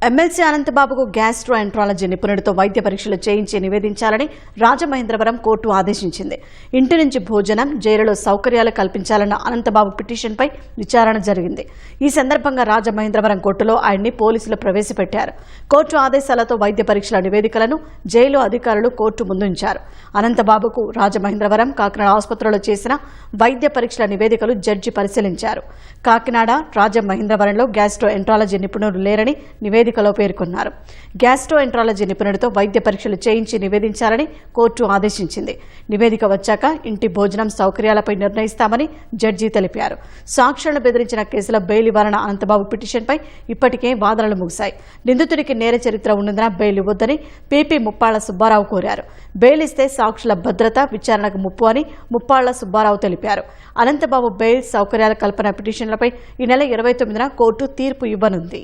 MLC అనంతబాబుకు gastroenterology నిపుణుడితో వైద్య పరీక్షలు చేయించి నివేదించాలని రాజమహేంద్రవరం కోర్టు ఆదేశించింది. ఇంటి నుంచి భోజనం, జైలులో సౌకర్యాలు కల్పించాలన్న అనంతబాబు పిటిషన్పై విచారణ జరిగింది. ఈ సందర్భంగా రాజమహేంద్రవరం కోర్టులో ఆయన్ని పోలీసులు ప్రవేశపెట్టారు. కోర్టు ఆదేశాలతో వైద్య పరీక్షల నివేదికలను జైలు అధికారులు కోర్టు ముందుంచారు. అనంతబాబుకు రాజమహేంద్రవరం, కాకినాడ ఆసుపత్రిలో చేసిన వైద్య పరీక్షల నివేదికలు జడ్జి పరిశీలించారు. కాకినాడ, రాజమహేంద్రవరంలో గ్యాస్ట్రోఎంట్రాలజీ నిపుణులు లేరని నివేదికలో పేర్కొన్నారు. గ్యాస్ట్రోఎంట్రాలజీ నిపుణుడితో వైద్య పరీక్షలు చేయించి నివేదించాలని కోర్టు ఆదేశించింది. నివేదిక వచ్చాక ఇంటి భోజనం సౌకర్యాలపై నిర్ణయిస్తామని జడ్జి తెలిపారు. సాక్షులను బెదిరించిన కేసులో బెయిల్ ఇవ్వాలన్న అనంతబాబు పిటిషన్పై ఇప్పటికే వాదనలు ముగిశాయి. నిందితుడికి నేర చరిత్ర ఉన్నందున బెయిల్ ఇవ్వొద్దని పీపీ ముప్పాళ్ల సుబ్బారావు కోరారు. బెయిల్ ఇస్తే సాక్షుల భద్రత, విచారణకు ముప్పు అని ముప్పాళ్ల సుబ్బారావు తెలిపారు. అనంతబాబు బెయిల్, సౌకర్యాల కల్పన పిటిషన్లపై ఈ నెల 29న కోర్టు తీర్పు ఇవ్వనుంది.